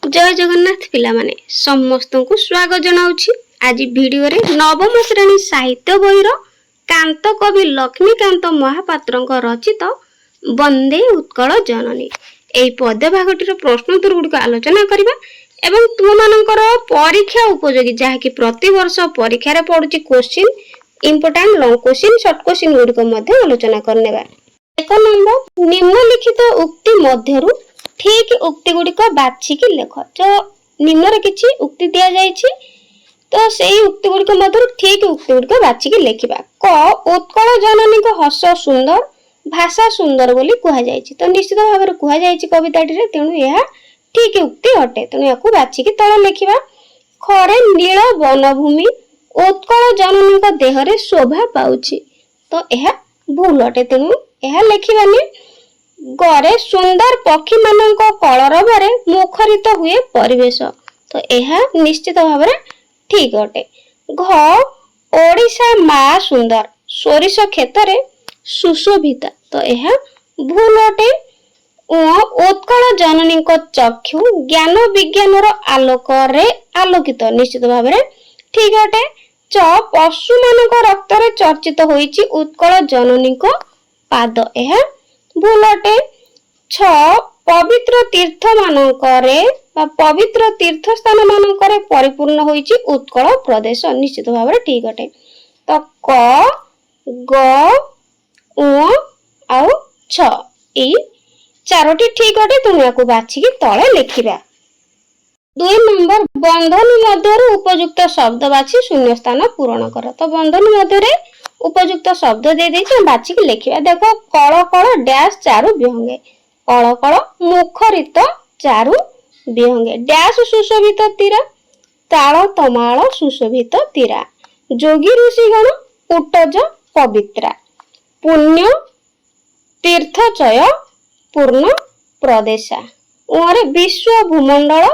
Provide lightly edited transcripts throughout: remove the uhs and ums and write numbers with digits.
जय जगन्नाथ पिला माने समस्त को स्वागत जनाऊछि। आज वीडियो रे नवम श्रेणी साहित्य बहिर कांत कवि लक्ष्मीकांत महापात्र रचित वंदे उत्कल जननी एई पद्य भागटीर प्रश्न उत्तर गुड़िक आलोचना करबा एवं तुम मानकर परीक्षा उपयोगी जहाँकि प्रति वर्ष परीक्षा रे पड़ुछि question important long question short question गुड़िक मध्य आलोचना करनेबा। एक नंबर निम्नलिखित उक्ति मध्यरु ठीक उक्ति गुड़िक बाछिकी लेख। जो निम्न किछि उक्ति दिया जाइछि तो सेही उक्ति गुड़िक मध्यरु ठीक उक्ति गुड़िक बाछिकी लेखिबा। क उत्कल जननी को हस सुंदर भाषा सुंदर बोली कुहा जाइछि। तो निश्चित भाव में कुहा जाइछि कविताटी रे, तेणु यह ठीक उक्ति अटे। तेणु याकू बाछिकी तळे लेखिबा। खरे नील वनभूमि उत्कल जननी को देह रे शोभा पाउछि। तो यह भूल अटे, तेणु यह लेखिबानी। गरे सुंदर पक्षी मानक कलरवरे मुखरित हुए परिवेश। तो यह निश्चित भाव में ठीक अटे। घ ओडिशा मा सुंदर सोरिष क्षेत्र सुशोभिता। तो यह भूल अटे। उत्कल जननी चक्षु ज्ञान विज्ञान आलोक रे आलोकित। निश्चित भाव में ठीक अटे। च पशु मानक रक्त रे चर्चित होइछि उत्कल जननी को पाद। यह भूल अटे। छ पवित्र तीर्थ मानकरे पवित्र तीर्थ स्थान मानकरे परिपूर्ण होइछि उत्कल प्रदेश। निश्चित भाव में ठीक अटे। तो क ग उ आउ छ ई चारोटी ठीक अटे। तुम याकू बाछिकी तळे लेखिबा। 2 नंबर बंधनी मध्यरु उपयुक्त शब्द बाछि शून्य स्थान पूरण कर। तो बंधनी मध्यरे उपयुक्त शब्द दे देछि, बाछिकी लेखिबा। देखो कळ कळ डैश चारु विहंगे। कळ कळ मुखरित चारु विहंगे। डैश सुशोभित तीरा ताଳ तमाଳ सुशोभित तीरा। जोगी ऋषिगण उटज पवित्रा। पुण्य तीर्थचय पूर्ण प्रदेशा। उरे विश्व भूमंडल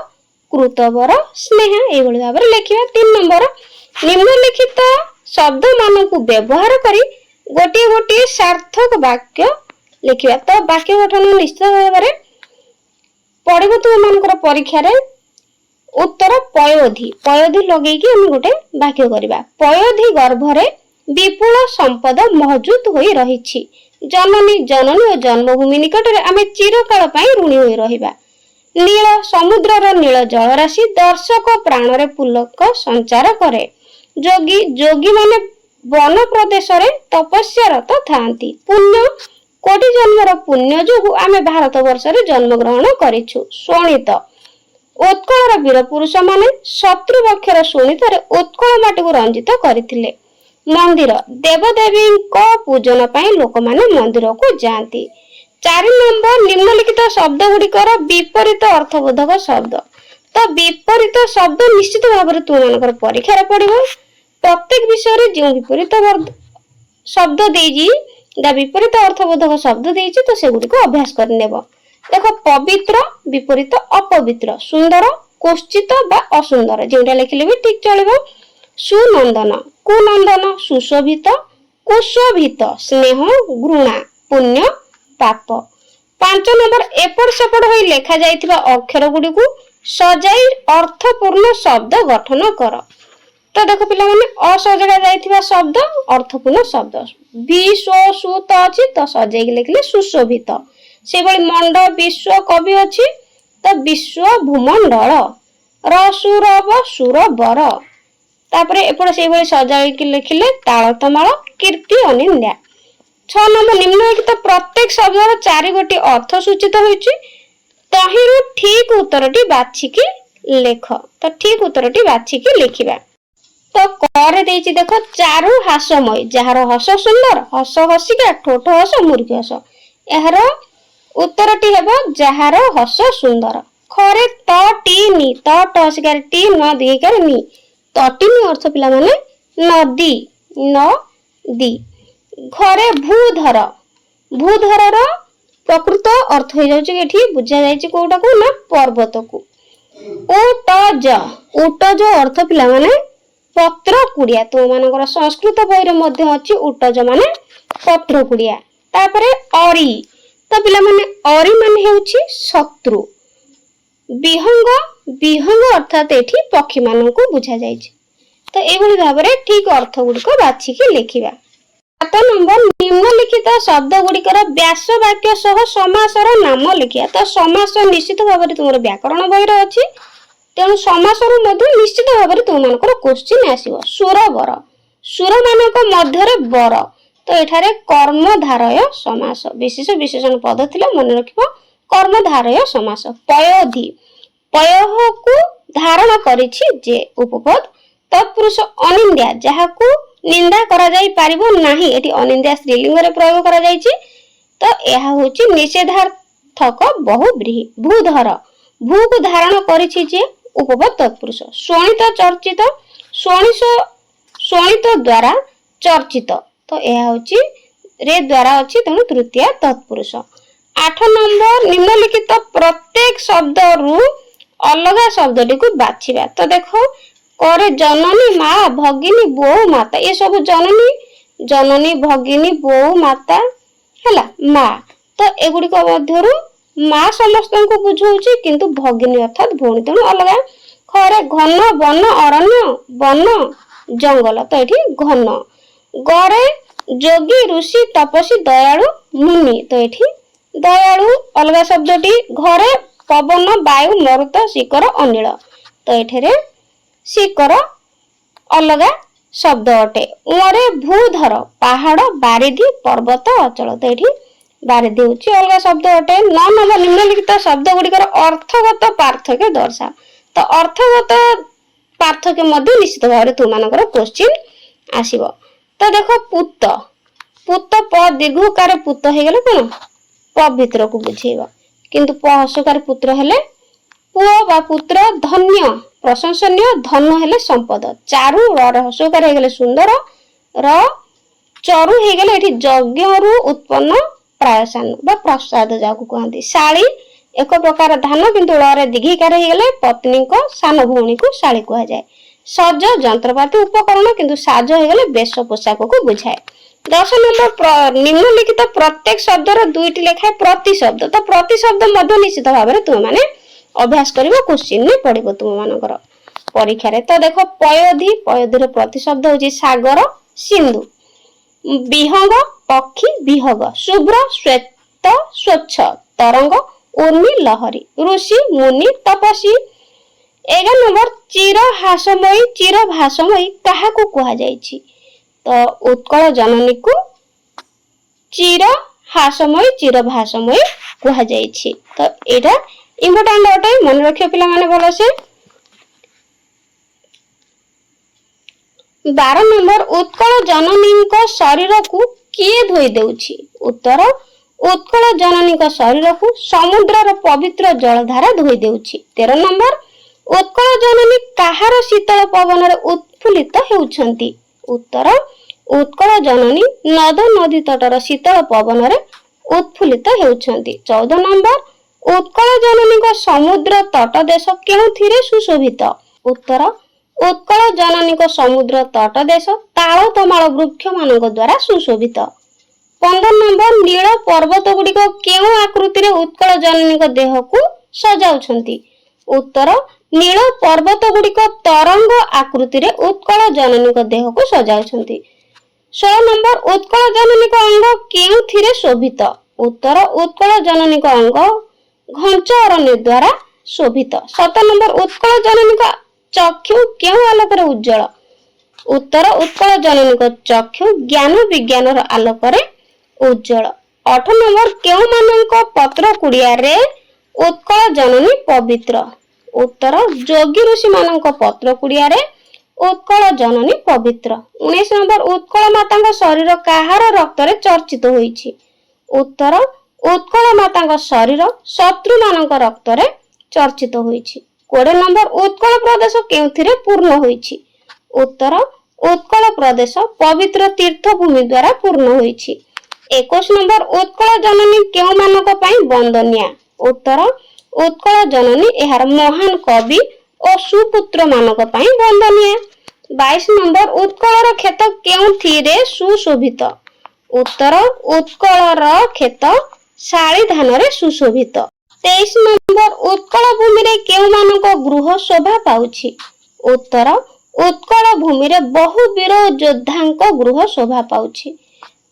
कृतवर स्नेह। एई भाव में लेखिबा। 3 नंबर निम्नलिखित शब्द मानक व्यवहार करी गोटे गोटे सार्थक वाक्य लिखिबा। तो वाक्य गठन निश्चित भाव में पड़िबो तुम मानकर परीक्षा रे। उत्तर पयोधि पयोधि लगे कि हम गोटे वाक्य करबा। पयोधि गर्भरे विपुल संपद मौजूद होई रहिछि। जननी जननी और जन्मभूमि निकट रे आमे चिरकाल पई ऋणी होई रहिबा। नील समुद्रर नील जलराशि दर्शक प्राण रे पुलक संचार करे। जोगी जोगी माने वन प्रदेश रे तपस्यारत थांती। पुण्य कोटि जन्मर पुण्य जोगु आमे भारत वर्ष रे जन्म ग्रहण करिछु। शोणित उत्कलर वीर पुरुष माने शत्रु पक्षर शोणित रे उत्कल माटी को रंजित करथिले। मंदिर देवदेवी को पूजन पई लोक माने मंदिर को जाती। 4 नंबर निम्नलिखित शब्द गुड़िकर विपरीत अर्थबोधक शब्द। तो विपरीत शब्द निश्चित भाव में तुम मानकर परीक्षा पड़िबो। प्रत्येक विषय रे जो विपरीत शब्द देजी विपरीत अर्थबोधक शब्द देजी तो से गुड़िक अभ्यास कर नेबो। देखो पवित्र विपरीत अपवित्र। सुंदर कुश्चित बा असुंदर जेटा लिखले भी ठीक चलिबो। सुनंदन कुनंदन सुशोभित कुशोभित स्नेह घृणा पुण्य पाप। 5 नंबर एपट सेपट होई लेखा जाइथिबा अक्षर गुडी को सजाई अर्थपूर्ण शब्द गठन कर। तो देखो पिला माने असजड़ा जाइथिबा शब्द अर्थपूर्ण शब्द। विश्व सुत अछि तो सजाई के लिखले सुशोभित। से बळी मंड विश्व कवि अछि तो विश्व भूमंडल। रसुरव सुरबर। तापरे एपट से बळी सजाई के लिखले ताଳ तमाଳ कीर्ति अनिंद्या। 6 नंबर निम्नलिखित प्रत्येक शब्दर 4 गोटी अर्थ सूचित होइछि। तहिरु ठीक उत्तरटी बाछिकी लेख। तो ठीक उत्तरटी बाछिकी लिखिबा। तो करे देछि देखो चारु हास्यमय जहार हस सुंदर हस हसिका ठोठ हस मूर्ख हस। एहार उत्तरटी हेबो जहार हस सुंदर। खरे तटिनी तट हसिकार टी न दिकार नी। तटिनी अर्थ पिला माने नदी नदी। घरे भूधर भूधरर प्रकृत अर्थ हो जाउछि एठी बुझा जाइछि कोटा को ना पर्वत को। उटज उटज अर्थ पिला माने पत्र कुड़िया। तो मानकर संस्कृत बही रे मध्य अछि उटज माने पत्र कुड़िया। तापरे अरी तो पिला माने अरी माने हेउछि शत्रु। विहंग विहंग अर्थात एठी पक्षी मानक बुझा जाइछि। तो एभली भाबरे ठीक अर्थ गुड़िक बाछिकी लिखिबा। 7 नंबर निम्नलिखित शब्द गुड़िकर व्यास वाक्य सह समासर नाम लिखिया। तो समास निश्चित भाव में तुम व्याकरण बही अच्छी, तेणु समासर निश्चित भाव में तुम मानकर क्वेश्चन आसीबो। सुर बर, सुर मानक मध्य बर, तो एठारे कर्मधारय समास विशेष विशेषण पद थिला मन रखिबो। कर्मधारय समास। पयोधि, पयह को धारण करिछि जे उपपद। तत्पुरुष अनिंद्या, जहाकू निंदा करा जाई पारिबो नाही, एठी अनिंद्या स्त्रीलिंग रे प्रयोग करा जाईछि। तो यह होछि निषेधार्थक बहुव्रीहि। भूधर, भू को धारण करिछि जे उपपद तत्पुरुष। स्वणित चर्चित, स्वणित द्वारा चर्चित, तो यह होछि रे द्वारा अछि, तेणु तृतीय तत्पुरुष। 8 नंबर निम्नलिखित प्रत्येक शब्द रु अलगा शब्दटी को बाछिबा। तो देखो करे जननी माँ भगिनी बोऊ माता, ये सब जननी जननी भगिनी बोऊ माता हैला माँ। तो एगुड़िक मध्यरु माँ समस्त को बुझाउछि, किंतु भगिनी अर्थात भौणी, तेणु अलगा। खरे घन वन अरण्य वन जंगल, तो एठी घन। गरे जोगी ऋषि तपस्वी दयालु मुनि, तो एठी दयालु अलगा शब्दटी। घरे पवन वायु मरुत शिखर अनिल, तो एठेरे शिखर अलगा शब्द अटे। उरे भूधर पहाड़ बारिधि पर्वत अचल, तो ये बारिधि होची अलगा शब्द अटे। 9 नंबर निम्नलिखित शब्द गुड़िकर अर्थगत पार्थक्य दर्शा। तो अर्थगत पार्थक्य मध्य निश्चित भाव में तुम मानकर क्वेश्चन आसीबो। तो देखो पुत, पुत प दीर्घकार पुत हो गले कौन पवित्र को बुझेगा, किंतु प हसकार पुत्र हेले पुओ बा पुत्र। धन्य प्रशंसनीय, धन हेले संपद। चारु र हसकार हो गले सुंदर, र चरु हो गले एठी यज्ञ रु उत्पन्न प्रायसान बा प्रसाद जाकु कहंती। शाली एक प्रकार धान, किंतु रे दीर्घिकार हो गले पत्नी को सान भौणी को शाली कहा जाए। सज यंत्रपाति उपकरण, किंतु साज हो गले वेश पोशाक को बुझाए। 10 नंबर निम्नलिखित प्रत्येक शब्दर दुईटी लेखाए प्रति शब्द। तो प्रति शब्द मध्य निश्चित भाव में तुम माने अभ्यास करिवो, क्वेश्चन ने पड़िबो तुम मानकर परीक्षा रे। तो देखो पयोधि, पयोधि प्रति शब्द होची सागर सिंधु। विहंग पक्षी विहग। शुभ्र श्वेत स्वच्छ। तरंग उर्मी लहरी। ऋषि मुनि तपस्वी। 11 नंबर चिर हासमयी, चिर भासमयी काहाकू कहा जायछि। तो उत्कल जननी को चिर हासमयी चिर भासमयी कहा जायछि। तो एटा इम्पोर्टेंट अटे, मन रखियो पिला माने भलो से। 12 नंबर उत्कल जननी को शरीर को किए धोई देउछि। उत्तर उत्कल जननी को शरीर को समुद्रर पवित्र जलधारा धोई देउछि। 13 नंबर उत्कल जननी काहार शीतल पवन रे उत्फुल्लित हेउछंती। उत्तर उत्कल जननी नद नदी तटर शीतल पवन रे उत्फुल्लित हेउछंती। 14 नंबर उत्कल जननी को समुद्र तट देश केउथिरे सुशोभित। उत्तर उत्कल जननी को समुद्र तट देश ताल तमाल वृक्ष मानक द्वारा सुशोभित। 15 नंबर नील पर्वत गुड़िक केउ आकृति रे उत्कल जननी को देह को सजाउछंती। उत्तर नील पर्वत गुड़िक तरंग आकृति रे उत्कल जननी को देह को सजाउछंती। 16 नंबर उत्कल जननी को अंग केउथिरे शोभित। उत्तर उत्कल जननी को अंग घंच अरण्य द्वारा शोभित। 17 नंबर उत्कल जननी का चक्षु केउ आलोक रे उज्जवल। उत्तर उत्कल जननी को चक्षु ज्ञान विज्ञान रो आलोक रे उज्जवल। 8 नंबर केउ मानक पत्र कुड़िया रे उत्कल जननी पवित्र। उत्तर जोगी ऋषि मानक पत्र कुड़िया रे उत्कल जननी पवित्र। 19 नंबर उत्कल माता शरीर काहार रक्त रे चर्चित होईछि। उत्तर उत्कल माता शरीर शत्रु मानक रक्त रे चर्चित होईछि। 20 नंबर उत्कल प्रदेश केउथिरे पूर्ण होईछि। उत्तर उत्कल प्रदेश पवित्र तीर्थभूमि द्वारा पूर्ण होईछि। 21 नंबर उत्कल जननी केउ मानक पई वंदनीय। उत्तर उत्कल जननी एहार महान कवि और सुपुत्र मानक पई वंदनीय। 22 नंबर उत्कलर क्षेत्र केउथिरे सुशोभित। उत्तर उत्कलर क्षेत्र शाली धान रे सुशोभित। 23 नंबर उत्कल भूमि ଭୂମିରେ କେଉଁମାନଙ୍କ ଗୃହ ଶୋଭା ପାଉଛି? ଉତ୍ତର ଉତ୍କଳ ଭୂମିରେ ବହୁ ବୀର ଯୋଦ୍ଧାଙ୍କ ଗୃହ ଶୋଭା ପାଉଛି।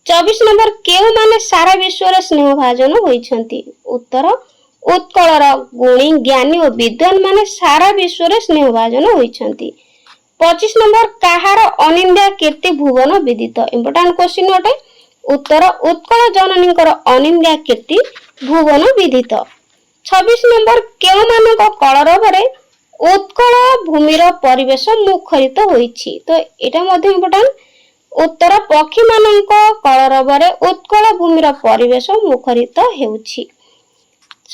24 ନମ୍ବର କେଉଁମାନେ ସାରା ବିଶ୍ୱରେ ସ୍ନେହଭାଜନ ହୋଇଛନ୍ତି? ଉତ୍ତର ଉତ୍କଳର ଗୁଣୀ ଜ୍ଞାନୀ ଓ ବିଦ୍ୱାନ ମାନେ ସାରା ବିଶ୍ୱରେ ସ୍ନେହଭାଜନ ହୋଇଛନ୍ତି। 25 ନମ୍ବର କାହାର ଅନିନ୍ଦ୍ୟ କୀର୍ତ୍ତି ଭୁବନ ବିଦିତ? ଇମ୍ପୋର୍ଟାଣ୍ଟ କ୍ୱେଶ୍ଚିନ୍ ଅଟେ। ଉତ୍ତର ଉତ୍କଳ ଜନନୀଙ୍କର ଅନିନ୍ଦ୍ୟ କୀର୍ତ୍ତି ଭୁବନ ବିଦିତ। 26 ନମ୍ବର କେଉଁମାନଙ୍କ କଳରବରେ ଉତ୍କଳ ଭୂମିର ପରିବେଶ ମୁଖରିତ ହୋଇଛି? ତ ଏଇଟା ମଧ୍ୟ ଇମ୍ପୋର୍ଟାଣ୍ଟ। ଉତ୍ତର ପକ୍ଷୀମାନଙ୍କ କଳରବରେ ଉତ୍କଳ ଭୂମିର ପରିବେଶ ମୁଖରିତ ହେଉଛି।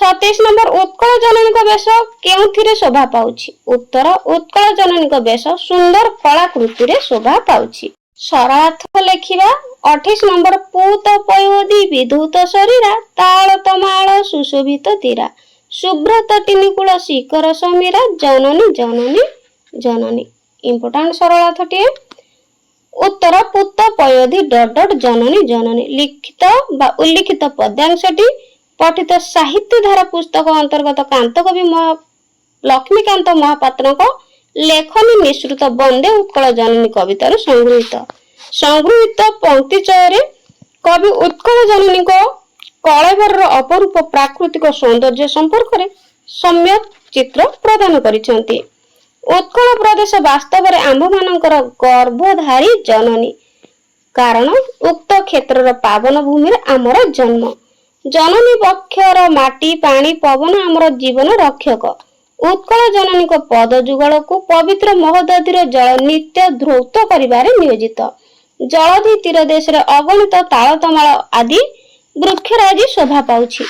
27 ନମ୍ବର ଉତ୍କଳ ଜନନୀଙ୍କ ବେଶ କେଉଁଥିରେ ଶୋଭା ପାଉଛି? ଉତ୍ତର ଉତ୍କଳ ଜନନୀଙ୍କ ବେଶ ସୁନ୍ଦର କଳାକୃତିରେ ଶୋଭା ପାଉଛି। ସରଳାର୍ଥ ଲେଖିବା। 28 ନମ୍ବର ପୂତ ପୟୋଧି ବିଧୂତ ଶରୀରା ତାଳ ତମାଳ ସୁଶୋଭିତ ତୀରା ଶୁଭ୍ର ତଟିନୀକୂଳ ଶିଖର ସମୀରା ଜନନୀ ଜନନୀ ଜନନୀ। ଇମ୍ପୋର୍ଟାଣ୍ଟ ସରଳାର୍ଥଟିଏ। ଉତ୍ତର ପୂତ ପୟୋଧି ଜନନୀ ଜନନୀ। ଲିଖିତ ବା ଉଲ୍ଲିଖିତ ପଦ୍ୟାଂଶଟି ପଠିତ ସାହିତ୍ୟ ଧାରା ପୁସ୍ତକ ଅନ୍ତର୍ଗତ କାନ୍ତକବି ଲକ୍ଷ୍ମୀକାନ୍ତ ମହାପାତ୍ରଙ୍କ ଲେଖନୀ ମିଶ୍ରିତ ବନ୍ଦେ ଉତ୍କଳ ଜନନୀ କବିତାରୁ ସଂଗୃହୀତ ପଙ୍କ୍ତିଚୟରେ କବି ଉତ୍କଳ ଜନନୀଙ୍କ କଳେବରର ଅପରୂପ ପ୍ରାକୃତିକ ସୌନ୍ଦର୍ଯ୍ୟ ସମ୍ପର୍କରେ ସମ୍ୟକ୍ ଚିତ୍ର ପ୍ରଦାନ କରିଛନ୍ତି। ଉତ୍କଳ ପ୍ରଦେଶ ବାସ୍ତବରେ ଆମ୍ଭମାନଙ୍କର ଗର୍ଭଧାରୀ ଜନନୀ, କାରଣ ଉକ୍ତ କ୍ଷେତ୍ରର ପାବନ ଭୂମିରେ ଆମର ଜନ୍ମ। ଜନନୀ ବକ୍ଷର ମାଟି ପାଣି ପବନ ଆମର ଜୀବନ ରକ୍ଷକ। ଉତ୍କଳ ଜନନୀଙ୍କ ପଦ ଯୁଗଳକୁ ପବିତ୍ର ମହୋଦଧିର ଜଳ ନିତ୍ୟ ଧୌତ କରିବାରେ ନିୟୋଜିତ। ଜଳଧି ତୀର ଦେଶରେ ଅଗଣିତ ତାଳତମାଳ ଆଦି ବୃକ୍ଷରାଜି ଶୋଭା ପାଉଛି।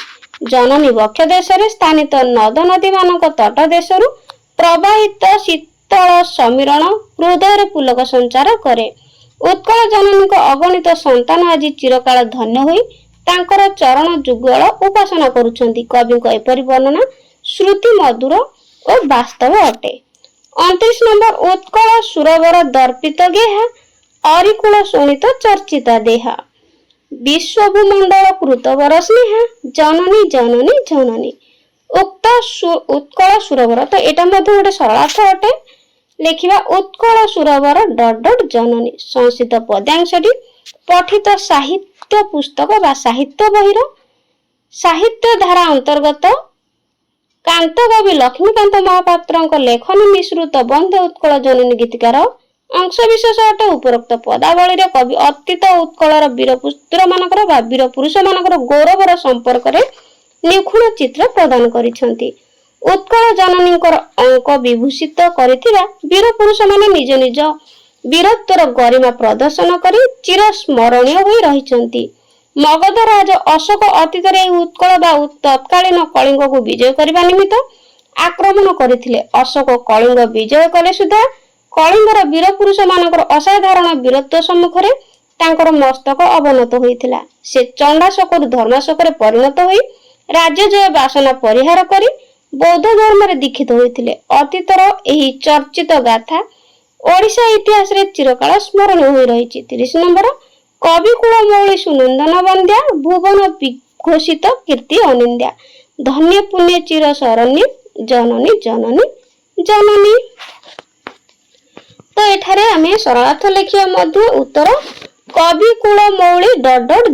ଜନନୀ ବକ୍ଷ ଦେଶରେ ସ୍ଥାନିତ ନଦ ନଦୀମାନଙ୍କ ତଟ ଦେଶରୁ ପ୍ରବାହିତ ଶୀତଳ ସମୀରଣ ହୃଦୟରେ ପୁଲକ ସଞ୍ଚାର କରେ। ଉତ୍କଳ ଜନନୀଙ୍କ ଅଗଣିତ ସନ୍ତାନ ଆଜି ଚିରକାଳ ଧନ୍ୟ ହୋଇ ତାଙ୍କର ଚରଣ ଯୁଗଳ ଉପାସନା କରୁଛନ୍ତି। କବିଙ୍କ ଏପରି ବର୍ଣ୍ଣନା ଶ୍ରୁତି ମଧୁର ଓ ବାସ୍ତବ ଅଟେ। 29 ନମ୍ବର ଉତ୍କଳ ସୁରବର ଦର୍ପିତ ଗେହା ଅରିକୁଳ ଶୋଣିତ ଚର୍ଚ୍ଚିତା ଦେହା ବିଶ୍ୱଭୂମଣ୍ଡଳ କୃତବର ସ୍ନେହା ଜନନୀ ଜନନୀ ଜନନୀ। ଉକ୍ତ ଉତ୍କଳ ସୁରବର, ତ ଏଟା ମଧ୍ୟ ଗୋଟେ ସରଳାର୍ଥ ଅଟେ। ଲେଖିବା ଉତ୍କଳ ସୁରବର ଜନନୀ। ସଂସ୍କୃତ ପଦ୍ୟାଂଶଟି ପଠିତ ସାହିତ୍ୟ ପୁସ୍ତକ ବା ସାହିତ୍ୟ ବହିର ସାହିତ୍ୟ ଧାରା ଅନ୍ତର୍ଗତ କାନ୍ତକବି ଲକ୍ଷ୍ମୀକାନ୍ତ ମହାପାତ୍ରଙ୍କ ଲେଖନୀ ମିଶ୍ରିତ ବନ୍ଦେ ଉତ୍କଳ ଜନନୀ ଗୀତିକାର ଅଂଶ ବିଶେଷ ଅଟେ। ଉପରୋକ୍ତ ପଦାବଳୀରେ କବି ଅତୀତ ଉତ୍କଳର ବୀରପୁତ୍ର ମାନଙ୍କର ବା ବୀର ପୁରୁଷ ମାନଙ୍କର ଗୌରବର ସମ୍ପର୍କରେ ନିଖୁଣ ଚିତ୍ର ପ୍ରଦାନ କରିଛନ୍ତି। ଉତ୍କଳ ଜନନୀଙ୍କର ଅଙ୍କ ବିଭୂଷିତ କରିଥିବା ବୀର ପୁରୁଷ ମାନେ ନିଜ ନିଜ ବୀରତ୍ୱର ଗରିମା ପ୍ରଦର୍ଶନ କରି ଚିର ସ୍ମରଣୀୟ ହୋଇ ରହିଛନ୍ତି। ମଗଧ ରାଜ ଅଶୋକ ଅତୀତରେ ଏହି ଉତ୍କଳ ବା ତତ୍କାଳୀନ କଳିଙ୍ଗକୁ ବିଜୟ କରିବା ନିମିତ୍ତ ଆକ୍ରମଣ କରିଥିଲେ। ଅଶୋକ କଳିଙ୍ଗ ବିଜୟ କଲେ ସୁଦ୍ଧା କଳିଙ୍ଗର ବୀର ପୁରୁଷ ମାନଙ୍କର ଅସାଧାରଣ ବୀରତ୍ୱ ସମ୍ମୁଖରେ ତାଙ୍କର ମସ୍ତକ ଅବନତ ହୋଇଥିଲା। ସେ ଚଣ୍ଡାଶୋକରୁ ଧର୍ମାଶୋକରେ ପରିଣତ ହୋଇ ରାଜ୍ୟ ଜୟ ବାସନା ପରିହାର କରି ବୌଦ୍ଧ ଧର୍ମରେ ଦୀକ୍ଷିତ ହୋଇଥିଲେ। ଅତୀତର ଏହି ଚର୍ଚ୍ଚିତ ଗାଥା ଓଡ଼ିଶା ଇତିହାସରେ ଚିରକାଳ ସ୍ମରଣୀୟ ହୋଇ ରହିଛି। 30 ନମ୍ବର କବି କୁଳ ମୌଳି ସୁନନ୍ଦନ ବନ୍ଦ୍ୟା ଭୁବନ ବିଘୋଷିତ କୀର୍ତ୍ତି ଅନିନ୍ଦ୍ୟା ଧନ୍ୟ ପୁଣ୍ୟ ଚିର ଶରଣ୍ୟ ଜନନୀ ଜନନୀ ଜନନୀ। ତ ଏଠାରେ ଆମେ ସରଳାର୍ଥ ଲେଖିବା ମଧ୍ୟ ଉତ୍ତର କବି କୁଳ ମୌଳି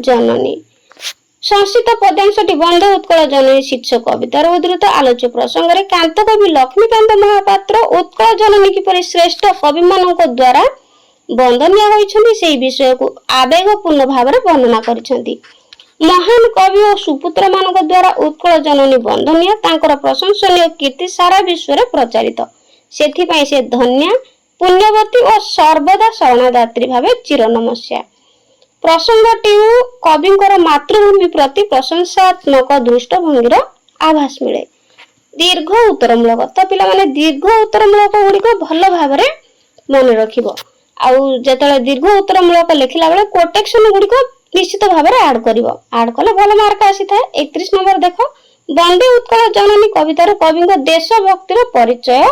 ଜନନୀ। ସଂସ୍କୃତ ପଦ୍ୟାଂଶଟି ବନ୍ଦେ ଉତ୍କଳ ଜନନୀ ଶୀର୍ଷକ କବିତାର ଉଦ୍ଧୃତ। ଆଲୋଚ୍ୟ ପ୍ରସଙ୍ଗରେ କାନ୍ତକବି ଲକ୍ଷ୍ମୀକାନ୍ତ ମହାପାତ୍ର ଉତ୍କଳ ଜନନୀ କିପରି ଶ୍ରେଷ୍ଠ କବିମାନଙ୍କ ଦ୍ୱାରା ବନ୍ଦନୀୟ ହୋଇଛନ୍ତି ସେହି ବିଷୟକୁ ଆବେଗପୂର୍ଣ୍ଣ ଭାବରେ ବର୍ଣ୍ଣନା କରିଛନ୍ତି। ମହାନ କବି ଓ ସୁପୁତ୍ର ମାନଙ୍କ ଦ୍ୱାରା ଉତ୍କଳ ଜନନୀ ବନ୍ଦନୀୟ, ତାଙ୍କର ପ୍ରଶଂସନୀୟ କୀର୍ତ୍ତି ସାରା ବିଶ୍ୱରେ ପ୍ରଚାରିତ। ସେଥିପାଇଁ ସେ ଧନ୍ୟା ପୁଣ୍ୟବତୀ ଓ ସର୍ବଦା ଶରଣଦାତ୍ରୀ ଭାବେ ଚିର ନମସ୍ୟା। ପ୍ରସଙ୍ଗଟି କବିଙ୍କର ମାତୃଭୂମି ପ୍ରତି ପ୍ରଶଂସାତ୍ମକ ଦୃଷ୍ଟଭଙ୍ଗୀର ଆଭାସ ମିଳେ। ଦୀର୍ଘ ଉତ୍ତରମୂଳକ, ତ ପିଲାମାନେ ଦୀର୍ଘ ଉତ୍ତରମୂଳକ ଗୁଡିକ ଭଲ ଭାବରେ ମନେ ରଖିବ। ଆଉ ଯେତେବେଳେ ଦୀର୍ଘ ଉତ୍ତରମୂଳକ ଲେଖିଲା ବେଳେ କୋଟେକ୍ସନ ଗୁଡିକ ନିଶ୍ଚିତ ଭାବରେ ଆଡ କରିବ। ଆଡ କଲେ ଭଲ ମାର୍କ ଆସିଥାଏ। 31 ନମ୍ବର ଦେଖ, ବନ୍ଦେ ଉତ୍କଳ ଜନନୀ କବିତାରୁ କବିଙ୍କ ଦେଶ ଭକ୍ତିର ପରିଚୟ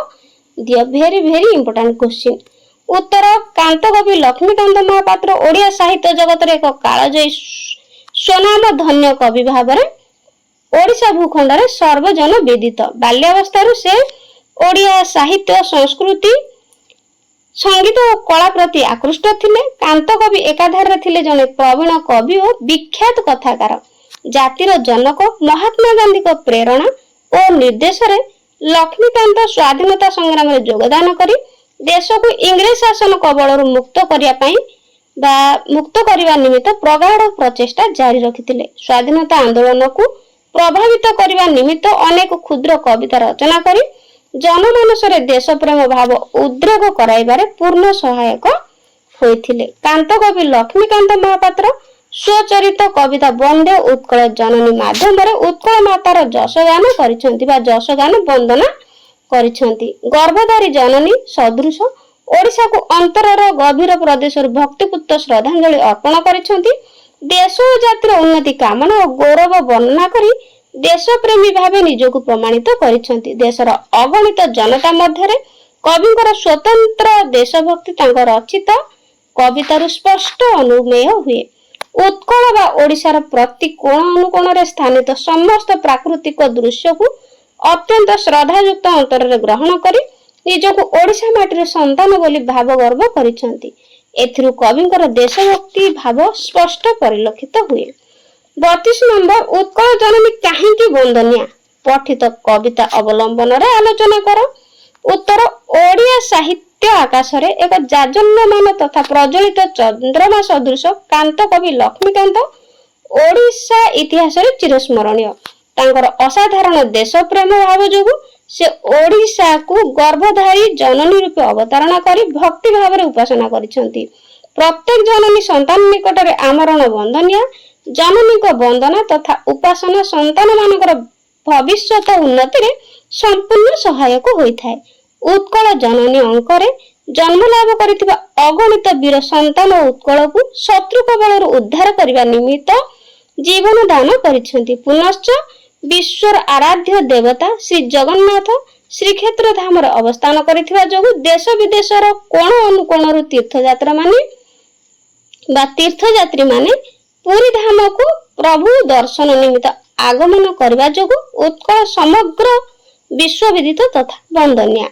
ଦିଅ। Very very important question. ଉତ୍ତର କାନ୍ତକବି ଲକ୍ଷ୍ମୀକାନ୍ତ ମହାପାତ୍ର ଓଡ଼ିଆ ସାହିତ୍ୟ ଜଗତରେ ଏକ କାଳଜୟୀ ସ୍ୱନାମ ଧନ୍ୟ କବି ଭାବରେ ओडिशा भूखंड सर्वजन विदित। बाल्यावस्थारू से ओडिया साहित्य संस्कृति संगीत और कला प्रति आकृष्ट थिले। कांत कवि एकाधार थिले जने प्रवीण कवि और विख्यात कथाकार। जातिर जनक महात्मा गांधी को प्रेरणा और निर्देश रे लक्ष्मीकांत स्वाधीनता संग्राम में योगदान करी देश को इंग्रेज शासन कबल मुक्त करने निमित्त प्रगाढ़ प्रचेष्टा जारी रखिथिले। स्वाधीनता आंदोलन को प्रभावित करने निमित्त अनेक क्षुद्र कविता रचना करी जनमानस रे देश प्रेम भाव उद्रेक कराइबारे पूर्ण सहायक होइथिले। कांत कवि लक्ष्मीकांत महापात्र स्वचरित कविता वंदे उत्कल जननी माध्यम रे उत्कल मातार जशगान करिसेंती बा जशगान वंदना करिसेंती। गर्भधारी जननी सदृश ओडिशा को अंतरर गभीर प्रदेश भक्तिपूत श्रद्धांजलि अर्पण करिसेंती। देश और जातिर उन्नति कामना और गौरव वर्णना करी देशप्रेमी भावे निजको प्रमाणित करिसेंती। देशर अगणित जनता मध्यरे कविଙ୍କର स्वतंत्र देशभक्ति तांकर रचित कवितारू स्पष्ट अनुमेय हुए। उत्कल बा ओडिशार प्रति कोण अनुकोण रे स्थानित समस्त प्राकृतिक दृश्य को अत्यंत श्रद्धायुक्त अंतर रे ग्रहण करी निजको ओडिशा माटी संतान बोली भाव गर्व करिसेंती। एथिरु कविଙ୍କର देशभक्ति भाव स्पष्ट परिलक्षित हुए। 32 नंबर उत्कल जननी काहींकी वंदनिया पठित कविता अवलंबन रे आलोचना कर। उत्तर ओडिया साहित्य आकाश रे एक जाजल्यमान तथा प्रज्वलित चंद्रमा सदृश कांत कवि लक्ष्मीकांत ओडिशा इतिहास रे चिरस्मरणीय। तांकर असाधारण देश प्रेम भाव जोगु से ओडिशा को गर्भधारी जननी रूपे अवतारणा करी भक्ति भाव रे उपासना करिसेंती। प्रत्येक जननी संतान निकट रे आमरण वंदनिया। जननी को वंदना तथा उपासना संतान मानकर भविष्यत उन्नति रे संपूर्ण सहायक होइथाय। उत्कल जननी अंकरे जन्म लाभ करिथिबा अगणित वीर संतान उत्कल को शत्रु कबल उद्धार करबा निमित्त जीवन दान करिसेंती। पुनश्च विश्वर आराध्य देवता श्री जगन्नाथ श्रीक्षेत्र धाम रे अवस्थान करिथिबा जोगु देश विदेशर कोण अनुकोण तीर्थयात्रा माने पुरी धाम को प्रभु दर्शन निमित्त आगमन करबा जोगु उत्कल समग्र विश्व विदित तथा वंदनीय।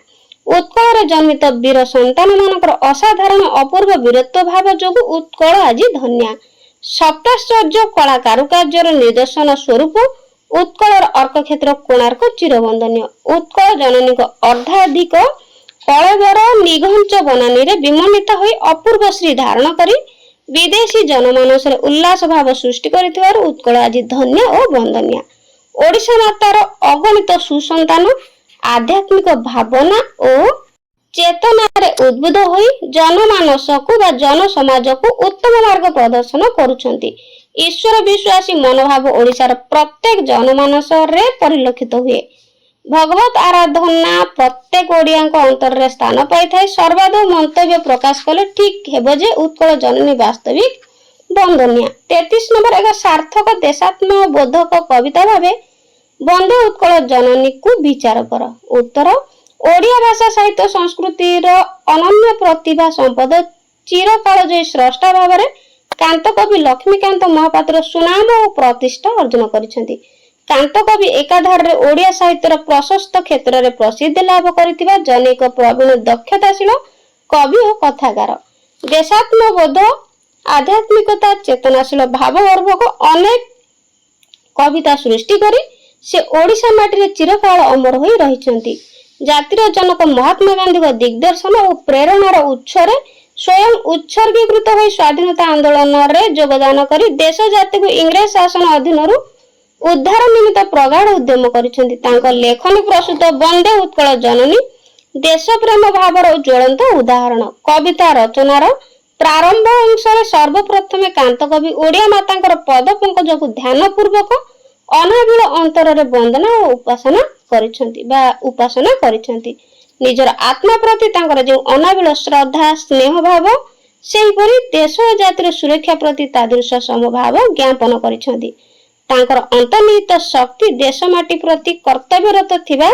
उत्कल जन्मित वीर संतान मानकर असाधारण अपूर्व वीरत्व भाव जोगु उत्कल आज धन्या। सप्ताश्चर्य कला कारुकार्यर निदर्शन स्वरूप उत्कलर अर्क क्षेत्र कोणार्क चिरवंदनीय। उत्कल जननी को अर्धाधिक कलेवर निघंच बनानी रे विमोनित होई अपूर्व श्री धारण करी विदेशी जनमानस रे उल्लास भाव सृष्टि करिथिबार उत्कल आज धन्य और वंदनीय। ओडिशा मातार अगणित सुसंतान आध्यात्मिक भावना और चेतना रे उद्बुद्ध होई जनमानस को बा जन समाज को उत्तम मार्ग प्रदर्शन करुछंती। ईश्वर विश्वासी मनोभाव ओडिशार प्रत्येक जनमानस रे परिलक्षित हुए। भगवत आराधना प्रत्येक ओडियांक अंतर रे स्थान पाई थाए। सर्वादौ मंतव्य प्रकाश कले ठीक हेबो जे उत्कल जननी वास्तविक वंदनीय। 33 नंबर एक सार्थक देशात्म बोधक कविता भावे वंदे उत्कल जननी को विचार कर। उत्तर ओडिया भाषा साहित्य संस्कृति रो अनन्य प्रतिभा संपद चिरकाल जय स्रष्टा भाव रे कांत कवि लक्ष्मीकांत महापात्र सुनाम और प्रतिष्ठा अर्जन करिसेंती। कांत कवि एकाधार रे ओडिया साहित्यर प्रशस्त क्षेत्र रे प्रसिद्धि लाभ करिथिबा जनेक प्रवीण दक्षताशील कवि और कथाकार। देशात्मबोध आध्यात्मिकता चेतनाशील भावगर्भक अनेक कविता सृष्टि करी से ओडिशा माटी रे चिरकाल अमर होई रहिसेंती। जातिर जनक महात्मा गांधी को दिग्दर्शन और प्रेरणार उत्स रे स्वयं उत्सर्गीकृत हो स्वाधीनता आंदोलन रे योगदान करी देश जाति को इंग्रेज शासन अधीन उद्धार निमित्त प्रगाढ़ उद्यम करिसेंती। तांको लेखनी प्रस्तुत वंदे उत्कल जननी देश प्रेम भावर ज्वलंत उदाहरण। कविता रचनार प्रारंभ अंश रे सर्वप्रथम कांत कवि ओडिया मातांकर पद पंकज को ध्यान पूर्वक अनाबिल अंतर रे वंदना और उपासना करिसेंती। निजर आत्मा प्रति तांकर जो अनाबिल श्रद्धा स्नेह भाव सेहीपरि देश और जातिर सुरक्षा प्रति तादृश समभाव ज्ञापन करिसेंती। तांकर अंतर्निहित शक्ति देश माटी प्रति कर्तव्यरत थिबा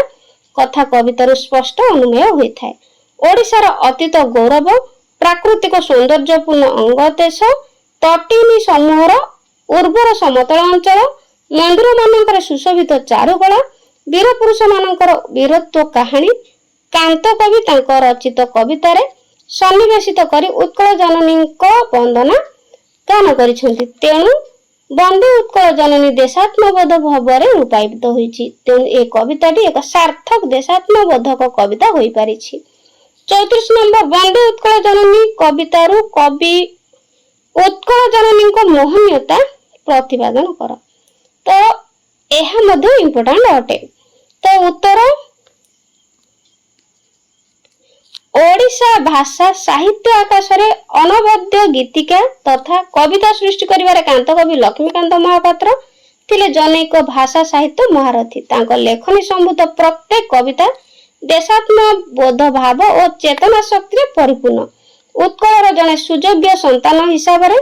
कथा कवितार स्पष्ट अनुमेय होइथाय। ओडिशार अतीत गौरव प्राकृतिक सौंदर्यपूर्ण अंग देश तटीनी समूहर उर्वर समतल अंचल ମନ୍ଦିର ମାନଙ୍କର ସୁଶୋଭିତ ଚାରୁକଳା, ବୀର ପୁରୁଷ ମାନଙ୍କର ବୀରତ୍ୱ କାହାଣୀ କାନ୍ତ କବି ତାଙ୍କ ରଚିତ କବିତାରେ ସନ୍ନିବେଶିତ କରି ଉତ୍କଳ ଜନନୀଙ୍କ ବନ୍ଦନା ଗାନ କରିଛନ୍ତି। ତେଣୁ ବନ୍ଦେ ଉତ୍କଳ ଜନନୀ ଦେଶାତ୍ମବୋଧ ଭାବରେ ରୂପାୟିତ ହୋଇଛି। ତେଣୁ ଏ କବିତାଟି ଏକ ସାର୍ଥକ ଦେଶାତ୍ମବୋଧକ କବିତା ହୋଇପାରିଛି। 34 ନମ୍ବର ବନ୍ଦେ ଉତ୍କଳ ଜନନୀ କବିତାରୁ କବି ଉତ୍କଳ ଜନନୀଙ୍କ ମୋହନୀୟତା ପ୍ରତିପାଦନ କର। ତ ଏହା ମଧ୍ୟ ଇମ୍ପୋର୍ଟାଣ୍ଟ ଅଟେ। ତ ଉତ୍ତର ଓଡ଼ିଶା ଭାଷା ସାହିତ୍ୟ ଆକାଶରେ ଅନବଦ୍ୟ ଗୀତିକା ତଥା କବିତା ସୃଷ୍ଟି କରିବାରେ କାନ୍ତକବି ଲକ୍ଷ୍ମୀକାନ୍ତ ମହାପାତ୍ର ଥିଲେ ଜନୈକ ଭାଷା ସାହିତ୍ୟ ମହାରଥୀ। ତାଙ୍କ ଲେଖନୀ ସମ୍ଭୂତ ପ୍ରତ୍ୟେକ କବିତା ଦେଶାତ୍ମବୋଧ ଭାବ ଓ ଚେତନା ଶକ୍ତିରେ ପରିପୂର୍ଣ୍ଣ। ଉତ୍କଳର ଜଣେ ସୁଯୋଗ୍ୟ ସନ୍ତାନ ହିସାବରେ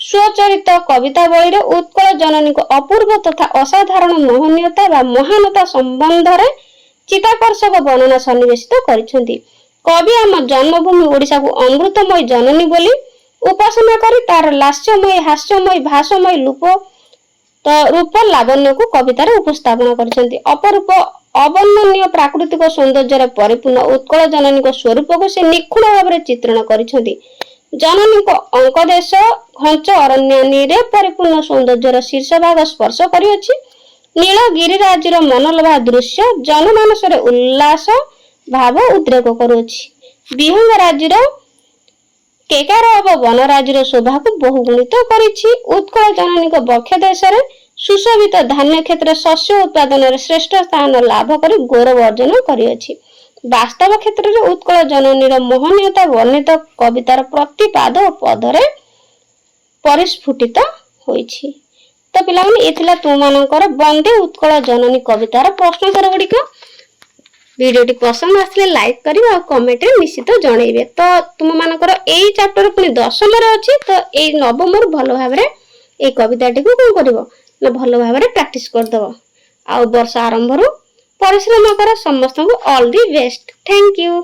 ସ୍ୱଚରିତ କବିତାବଳୀରେ ଉତ୍କଳ ଜନନୀଙ୍କ ଅପୂର୍ବ ତଥା ଅସାଧାରଣ ମୋହନୀୟତା ବା ମହାନତା ସମ୍ବନ୍ଧରେ ଚିତାକର୍ଷକ ବର୍ଣ୍ଣନା ସନ୍ନିବେଶିତ କରିଛନ୍ତି। କବି ଆମ ଜନ୍ମଭୂମି ଓଡ଼ିଶାକୁ ଅମୃତମୟୀ ଜନନୀ ବୋଲି ଉପାସନା କରି ତାର ଲାସ୍ୟମୟୀ ହାସ୍ୟମୟୀ ଭାଷମୟୀ ରୂପ ଲାବଣ୍ୟକୁ କବିତାରେ ଉପସ୍ଥାପନ କରିଛନ୍ତି। ଅପରୂପ ଅବର୍ଣ୍ଣନୀୟ ପ୍ରାକୃତିକ ସୌନ୍ଦର୍ଯ୍ୟରେ ପରିପୂର୍ଣ୍ଣ ଉତ୍କଳ ଜନନୀଙ୍କ ସ୍ୱରୂପକୁ ସେ ନିଖୁଣ ଭାବରେ ଚିତ୍ରଣ କରିଛନ୍ତି। ଜନନୀଙ୍କ ଅଙ୍କଦେଶ ଘଞ୍ଚ ଅରଣ୍ୟାନୀରେ ପରିପୂର୍ଣ୍ଣ ସୌନ୍ଦର୍ଯ୍ୟର ଶୀର୍ଷ ଭାଗ ସ୍ପର୍ଶ କରିଅଛି। ନୀଳ ଗିରିରାଜିର ମନଲୋଭା ଦୃଶ୍ୟ ଜନମାନସରେ ଉଲ୍ଲାସ ଭାବ ଉଦ୍ରେକ କରୁଅଛି। ବିହଙ୍ଗ ରାଜିର କେକାରବ ବନରାଜିର ଶୋଭାକୁ ବହୁଗୁଣିତ କରିଛି। ଉତ୍କଳ ଜନନୀଙ୍କ ବକ୍ଷ ଦେଶରେ ସୁଶୋଭିତ ଧାନ୍ୟ କ୍ଷେତ୍ରରେ ଶସ୍ୟ ଉତ୍ପାଦନରେ ଶ୍ରେଷ୍ଠ ସ୍ଥାନ ଲାଭ କରି ଗୌରବ ଅର୍ଜନ କରିଅଛି। ବାସ୍ତବ କ୍ଷେତ୍ରରେ ଉତ୍କଳ ଜନନୀର ମୋହନୀୟତା ବର୍ଣ୍ଣିତ କବିତାର ପ୍ରତି ପାଦ ଓ ପଦରେ ପରିସ୍ଫୁଟିତ ହୋଇଛି। ତ ପିଲାମାନେ ଏ ଥିଲା ତୁମମାନଙ୍କର ବନ୍ଦେ ଉତ୍କଳ ଜନନୀ କବିତାର ପ୍ରଶ୍ନୋତ୍ତର ଗୁଡ଼ିକ। ଭିଡ଼ିଓଟି ପସନ୍ଦ ଆସିଲେ ଲାଇକ୍ କରିବେ ଆଉ କମେଣ୍ଟରେ ନିଶ୍ଚିତ ଜଣେଇବେ। ତ ତୁମମାନଙ୍କର ଏଇ ଚାପ୍ଟର ପୁଣି 10ମରେ ଅଛି। ତ ଏଇ ନବମରୁ ଭଲ ଭାବରେ ଏଇ କବିତାଟିକୁ କଣ କରିବ ନା ଭଲ ଭାବରେ ପ୍ରାକ୍ଟିସ କରିଦେବ। ଆଉ ବର୍ଷ ଆରମ୍ଭରୁ ପରିଶ୍ରମ କର। ସମସ୍ତଙ୍କୁ all the best. Thank you.